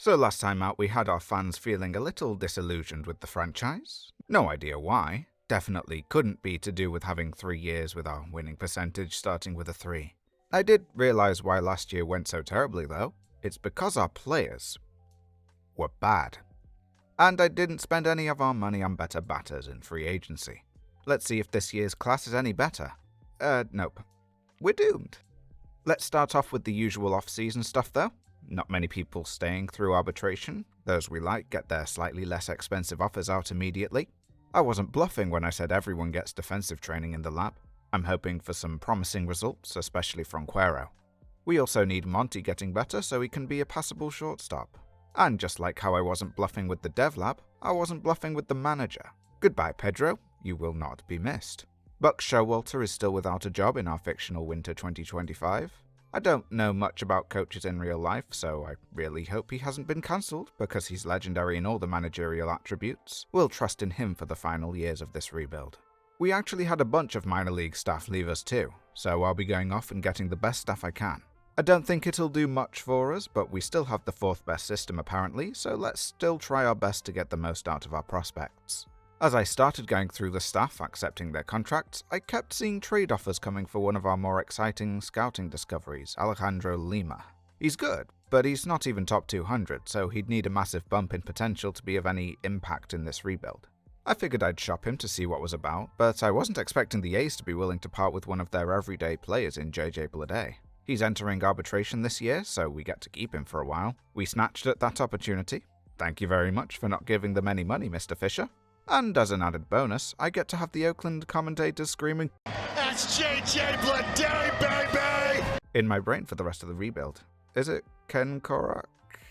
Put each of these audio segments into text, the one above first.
So last time out we had our fans feeling a little disillusioned with the franchise. No idea why. Definitely couldn't be to do with having 3 years with our winning percentage starting with a 3. I did realize why last year went so terribly though. It's because our players were bad. And I didn't spend any of our money on better batters in free agency. Let's see if this year's class is any better. Nope. We're doomed. Let's start off with the usual off-season stuff though. Not many people staying through arbitration. Those we like get their slightly less expensive offers out immediately. I wasn't bluffing when I said everyone gets defensive training in the lab. I'm hoping for some promising results, especially from Cuero. We also need Monty getting better so he can be a passable shortstop. And just like how I wasn't bluffing with the dev lab, I wasn't bluffing with the manager. Goodbye, Pedro. You will not be missed. Buck Showalter is still without a job in our fictional winter 2025. I don't know much about coaches in real life, so I really hope he hasn't been cancelled because he's legendary in all the managerial attributes. We'll trust in him for the final years of this rebuild. We actually had a bunch of minor league staff leave us too, so I'll be going off and getting the best staff I can. I don't think it'll do much for us, but we still have the 4th best system apparently, so let's still try our best to get the most out of our prospects. As I started going through the staff accepting their contracts, I kept seeing trade offers coming for one of our more exciting scouting discoveries, Alejandro Lima. He's good, but he's not even top 200, so he'd need a massive bump in potential to be of any impact in this rebuild. I figured I'd shop him to see what was about, but I wasn't expecting the A's to be willing to part with one of their everyday players in JJ Bleday. He's entering arbitration this year, so we get to keep him for a while. We snatched at that opportunity. Thank you very much for not giving them any money, Mr. Fisher. And as an added bonus, I get to have the Oakland commentators screaming, "That's JJ Bleday, baby!" in my brain for the rest of the rebuild. Is it Ken Korak?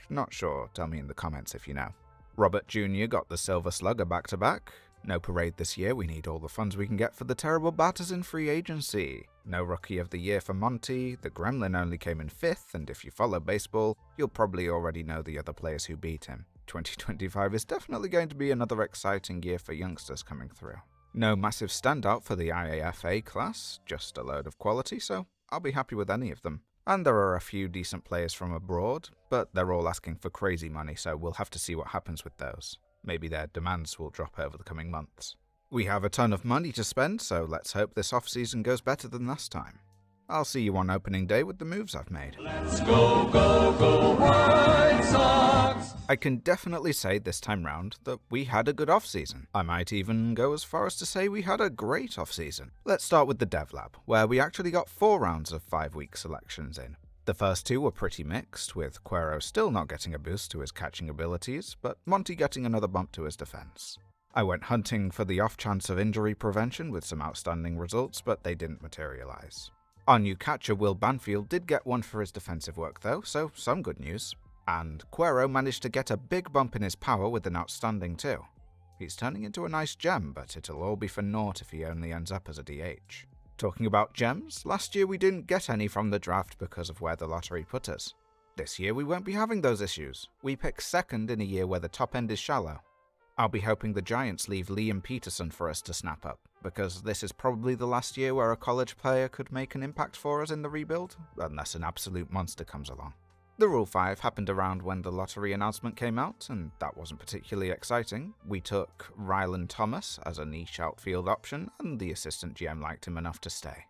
Not sure, tell me in the comments if you know. Robert Jr. got the Silver Slugger back-to-back. No parade this year, we need all the funds we can get for the terrible batters in free agency. No Rookie of the Year for Monty, the Gremlin only came in 5th, and if you follow baseball, you'll probably already know the other players who beat him. 2025 is definitely going to be another exciting year for youngsters coming through. No massive standout for the IAFA class, just a load of quality, so I'll be happy with any of them. And there are a few decent players from abroad, but they're all asking for crazy money, so we'll have to see what happens with those. Maybe their demands will drop over the coming months. We have a ton of money to spend, so let's hope this off-season goes better than last time. I'll see you on opening day with the moves I've made. Let's go, go, go, White Sox! I can definitely say this time round that we had a good off-season. I might even go as far as to say we had a great off-season. Let's start with the Dev Lab, where we actually got 4 rounds of 5-week selections in. The first 2 were pretty mixed, with Cuero still not getting a boost to his catching abilities, but Monty getting another bump to his defense. I went hunting for the off chance of injury prevention with some outstanding results, but they didn't materialize. Our new catcher Will Banfield did get one for his defensive work though, so some good news. And Cuero managed to get a big bump in his power with an outstanding 2. He's turning into a nice gem, but it'll all be for naught if he only ends up as a DH. Talking about gems, last year we didn't get any from the draft because of where the lottery put us. This year we won't be having those issues. We pick 2nd in a year where the top end is shallow. I'll be hoping the Giants leave Liam Peterson for us to snap up, because this is probably the last year where a college player could make an impact for us in the rebuild, unless an absolute monster comes along. The Rule 5 happened around when the lottery announcement came out, and that wasn't particularly exciting. We took Rylan Thomas as a niche outfield option, and the assistant GM liked him enough to stay.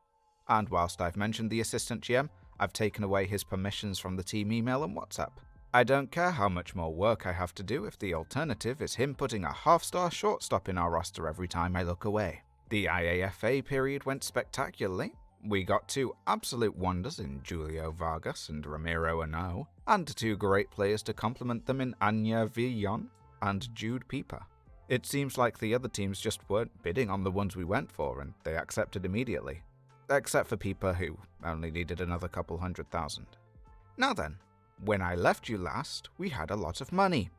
And whilst I've mentioned the assistant GM, I've taken away his permissions from the team email and WhatsApp. I don't care how much more work I have to do if the alternative is him putting a half-star shortstop in our roster every time I look away. The IAFA period went spectacularly. We got 2 absolute wonders in Julio Vargas and Ramiro Ano, and 2 great players to complement them in Anya Villon and Jude Pieper. It seems like the other teams just weren't bidding on the ones we went for, and they accepted immediately. Except for Pieper, who only needed another couple $100,000. Now then, when I left you last, we had a lot of money.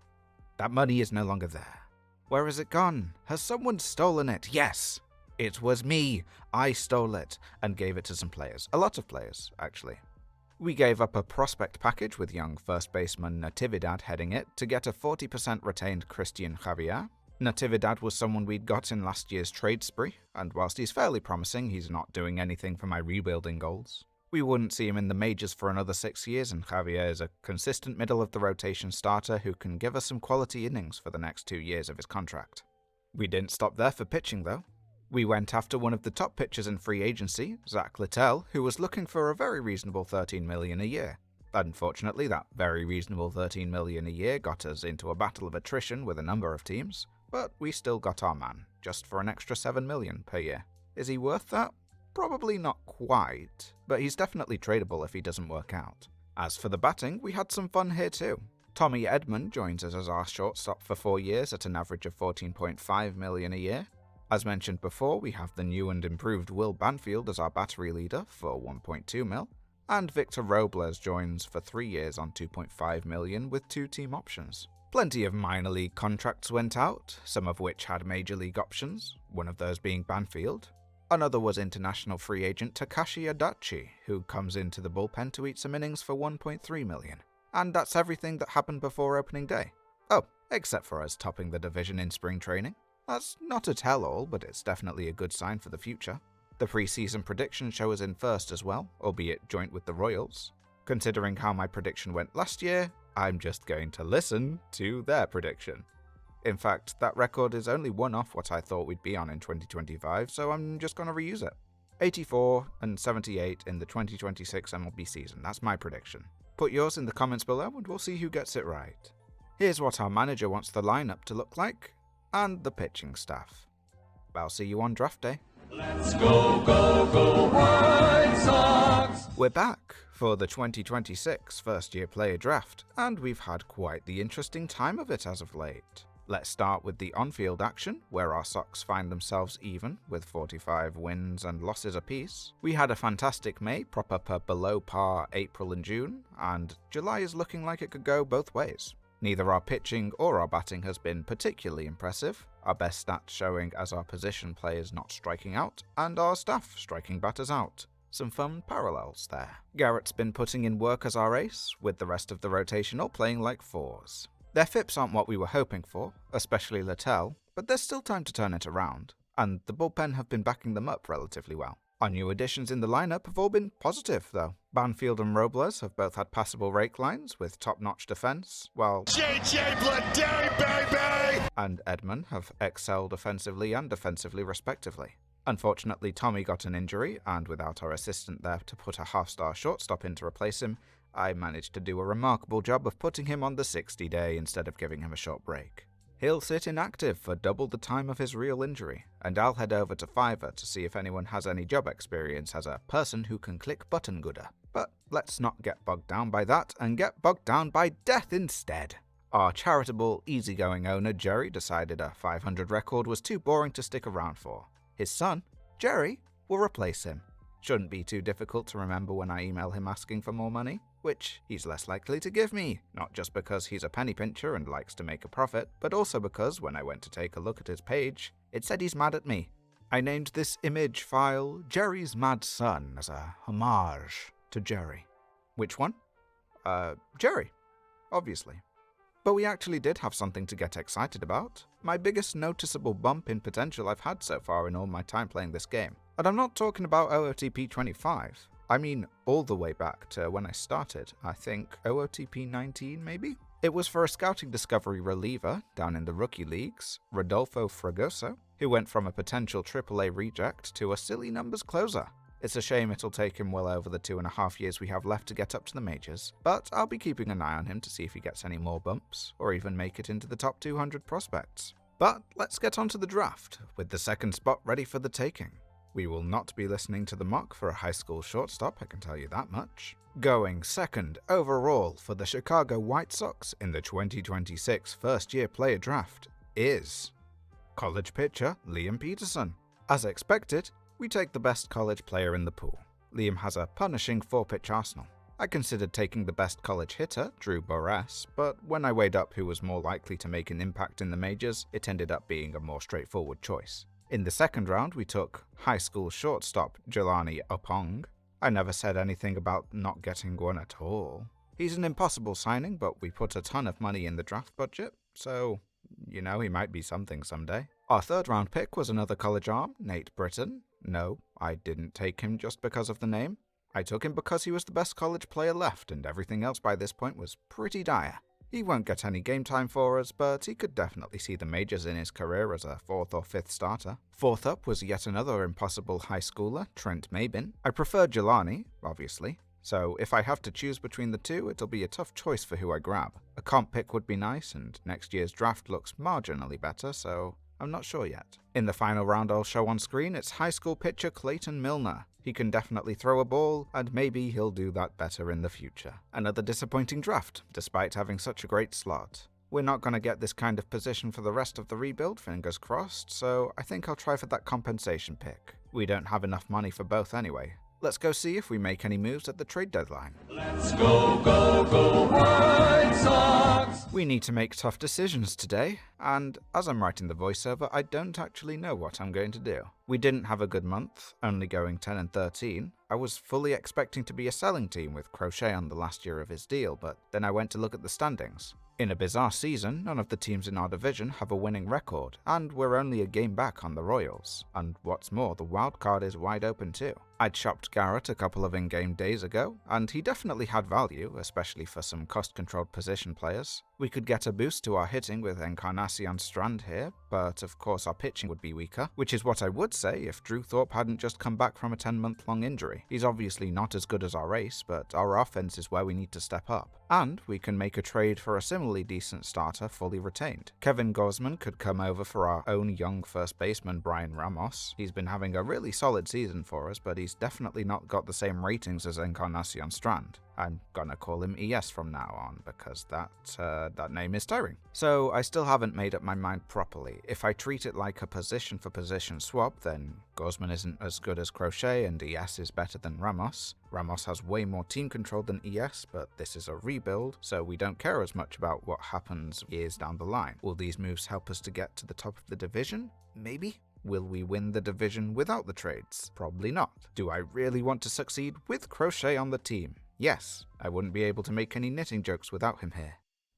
That money is no longer there. Where has it gone? Has someone stolen it? Yes! It was me. I stole it and gave it to some players. A lot of players, actually. We gave up a prospect package with young first baseman Natividad heading it to get a 40% retained Christian Javier. Natividad was someone we'd got in last year's trade spree, and whilst he's fairly promising, he's not doing anything for my rebuilding goals. We wouldn't see him in the majors for another 6 years, and Javier is a consistent middle-of-the-rotation starter who can give us some quality innings for the next 2 years of his contract. We didn't stop there for pitching, though. We went after one of the top pitchers in free agency, Zach Littell, who was looking for a very reasonable $13 million a year. Unfortunately, that very reasonable $13 million a year got us into a battle of attrition with a number of teams, but we still got our man, just for an extra $7 million per year. Is he worth that? Probably not quite, but he's definitely tradable if he doesn't work out. As for the batting, we had some fun here too. Tommy Edman joins us as our shortstop for 4 years at an average of $14.5 million a year. As mentioned before, we have the new and improved Will Banfield as our battery leader for $1.2 million, and Victor Robles joins for 3 years on $2.5 million with 2 team options. Plenty of minor league contracts went out, some of which had major league options, one of those being Banfield. Another was international free agent Takashi Adachi, who comes into the bullpen to eat some innings for $1.3 million. And that's everything that happened before opening day. Oh, except for us topping the division in spring training. That's not a tell-all, but it's definitely a good sign for the future. The preseason predictions show us in first as well, albeit joint with the Royals. Considering how my prediction went last year, I'm just going to listen to their prediction. In fact, that record is only one off what I thought we'd be on in 2025, so I'm just going to reuse it. 84 and 78 in the 2026 MLB season, that's my prediction. Put yours in the comments below and we'll see who gets it right. Here's what our manager wants the lineup to look like, and the pitching staff. I'll see you on draft day. Let's go, go, go, White Sox! We're back for the 2026 first-year player draft, and we've had quite the interesting time of it as of late. Let's start with the on-field action, where our Sox find themselves even, with 45 wins and losses apiece. We had a fantastic May, prop up a below-par April and June, and July is looking like it could go both ways. Neither our pitching or our batting has been particularly impressive, our best stats showing as our position players not striking out, and our staff striking batters out. Some fun parallels there. Garrett's been putting in work as our ace, with the rest of the rotation all playing like fours. Their FIPs aren't what we were hoping for, especially Littell, but there's still time to turn it around, and the bullpen have been backing them up relatively well. Our new additions in the lineup have all been positive, though. Banfield and Robles have both had passable rake lines with top-notch defense, while JJ Bloody baby! and Edman have excelled offensively and defensively respectively. Unfortunately, Tommy got an injury, and without our assistant there to put a half-star shortstop in to replace him, I managed to do a remarkable job of putting him on the 60-day instead of giving him a short break. He'll sit inactive for double the time of his real injury, and I'll head over to Fiverr to see if anyone has any job experience as a person who can click button gooder. But let's not get bogged down by that and get bogged down by death instead. Our charitable, easygoing owner Jerry decided a 500 record was too boring to stick around for. His son, Jerry, will replace him. Shouldn't be too difficult to remember when I email him asking for more money, which he's less likely to give me, not just because he's a penny pincher and likes to make a profit, but also because when I went to take a look at his page, it said he's mad at me. I named this image file Jerry's Mad Son as a homage to Jerry. Which one? Jerry, obviously. But we actually did have something to get excited about. My biggest noticeable bump in potential I've had so far in all my time playing this game. And I'm not talking about OOTP 25. I mean all the way back to when I started, I think OOTP 19 maybe? It was for a scouting discovery reliever down in the rookie leagues, Rodolfo Fragoso, who went from a potential AAA reject to a silly numbers closer. It's a shame it'll take him well over the 2.5 years we have left to get up to the majors, but I'll be keeping an eye on him to see if he gets any more bumps, or even make it into the top 200 prospects. But let's get on to the draft, with the second spot ready for the taking. We will not be listening to the mock for a high school shortstop, I can tell you that much. Going second overall for the Chicago White Sox in the 2026 first-year player draft is college pitcher Liam Peterson. As expected, we take the best college player in the pool. Liam has a punishing 4-pitch arsenal. I considered taking the best college hitter, Drew Borres, but when I weighed up who was more likely to make an impact in the majors, it ended up being a more straightforward choice. In the second round, we took high school shortstop Jelani Opong. I never said anything about not getting one at all. He's an impossible signing, but we put a ton of money in the draft budget, so, he might be something someday. Our third round pick was another college arm, Nate Britton. No, I didn't take him just because of the name. I took him because he was the best college player left, and everything else by this point was pretty dire. He won't get any game time for us, but he could definitely see the majors in his career as a 4th or 5th starter. Fourth up was yet another impossible high schooler, Trent Mabin. I prefer Jelani, obviously, so if I have to choose between the two, it'll be a tough choice for who I grab. A comp pick would be nice, and next year's draft looks marginally better, so I'm not sure yet. In the final round I'll show on screen, it's high school pitcher Clayton Milner. He can definitely throw a ball, and maybe he'll do that better in the future. Another disappointing draft, despite having such a great slot. We're not going to get this kind of position for the rest of the rebuild, fingers crossed, so I think I'll try for that compensation pick. We don't have enough money for both anyway. Let's go see if we make any moves at the trade deadline. Let's go, go, go, White Sox! We need to make tough decisions today, and as I'm writing the voiceover, I don't actually know what I'm going to do. We didn't have a good month, only going 10-13. I was fully expecting to be a selling team with Crochet on the last year of his deal, but then I went to look at the standings. In a bizarre season, none of the teams in our division have a winning record, and we're only a game back on the Royals. And what's more, the wild card is wide open too. I'd shopped Garrett a couple of in-game days ago, and he definitely had value, especially for some cost-controlled position players. We could get a boost to our hitting with Encarnacion Strand here, but of course our pitching would be weaker, which is what I would say if Drew Thorpe hadn't just come back from a 10-month-long injury. He's obviously not as good as our ace, but our offense is where we need to step up. And we can make a trade for a similarly decent starter fully retained. Kevin Gosman could come over for our own young first baseman Brian Ramos. He's been having a really solid season for us, but he's definitely not got the same ratings as Encarnacion Strand. I'm gonna call him ES from now on, because that name is tiring. So I still haven't made up my mind properly. If I treat it like a position-for-position swap, then Gosman isn't as good as Crochet and ES is better than Ramos. Ramos has way more team control than ES, but this is a rebuild, so we don't care as much about what happens years down the line. Will these moves help us to get to the top of the division? Maybe? Will we win the division without the trades? Probably not. Do I really want to succeed with Crochet on the team? Yes, I wouldn't be able to make any knitting jokes without him here.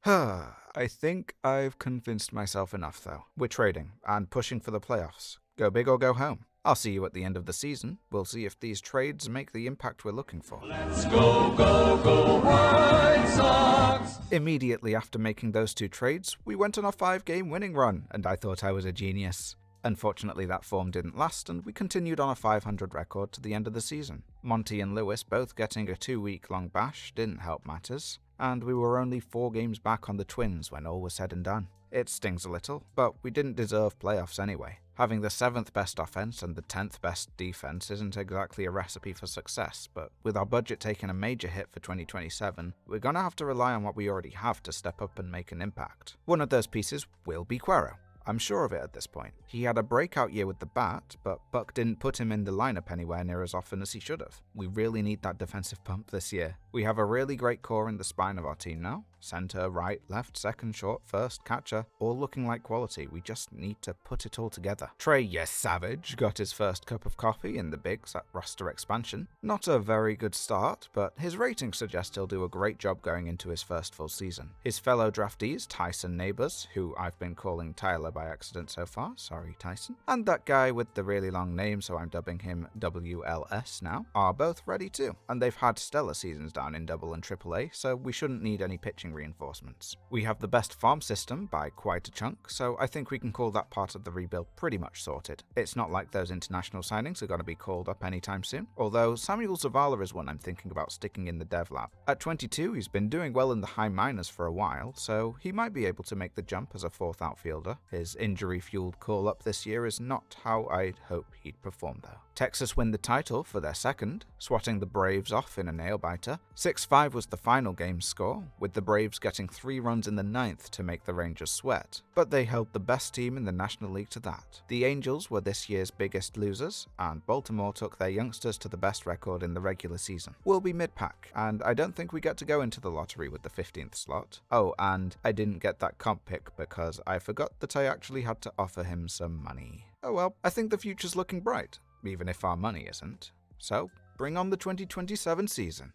I think I've convinced myself enough though. We're trading and pushing for the playoffs. Go big or go home. I'll see you at the end of the season. We'll see if these trades make the impact we're looking for. Let's go, go, go, White Sox! Immediately after making those two trades, we went on a 5-game winning run, and I thought I was a genius. Unfortunately, that form didn't last, and we continued on a 500 record to the end of the season. Monty and Lewis both getting a 2-week-long bash didn't help matters, and we were only 4 games back on the Twins when all was said and done. It stings a little, but we didn't deserve playoffs anyway. Having the 7th best offense and the 10th best defense isn't exactly a recipe for success, but with our budget taking a major hit for 2027, we're gonna have to rely on what we already have to step up and make an impact. One of those pieces will be Cuero. I'm sure of it at this point. He had a breakout year with the bat, but Buck didn't put him in the lineup anywhere near as often as he should have. We really need that defensive pump this year. We have a really great core in the spine of our team now. Center, right, left, second, short, first, catcher, all looking like quality. We just need to put it all together. Trey, yes, Savage, got his first cup of coffee in the bigs at roster expansion. Not a very good start, but his ratings suggest he'll do a great job going into his first full season. His fellow draftees, Tyson Neighbors, who I've been calling Tyler by accident so far, sorry Tyson, and that guy with the really long name, so I'm dubbing him WLS now, are both ready too, and they've had stellar seasons down in Double and AAA, so we shouldn't need any pitching reinforcements. We have the best farm system by quite a chunk, so I think we can call that part of the rebuild pretty much sorted. It's not like those international signings are going to be called up anytime soon, although Samuel Zavala is one I'm thinking about sticking in the dev lab. At 22, he's been doing well in the high minors for a while, so he might be able to make the jump as a 4th outfielder. His injury-fueled call-up this year is not how I'd hope he'd perform though. Texas win the title for their 2nd, swatting the Braves off in a nail-biter. 6-5 was the final game score, with the Braves getting 3 runs in the 9th to make the Rangers sweat, but they held the best team in the National League to that. The Angels were this year's biggest losers, and Baltimore took their youngsters to the best record in the regular season. We'll be mid-pack, and I don't think we get to go into the lottery with the 15th slot. Oh, and I didn't get that comp pick because I forgot that I actually had to offer him some money. Oh well, I think the future's looking bright, even if our money isn't. So, bring on the 2027 season.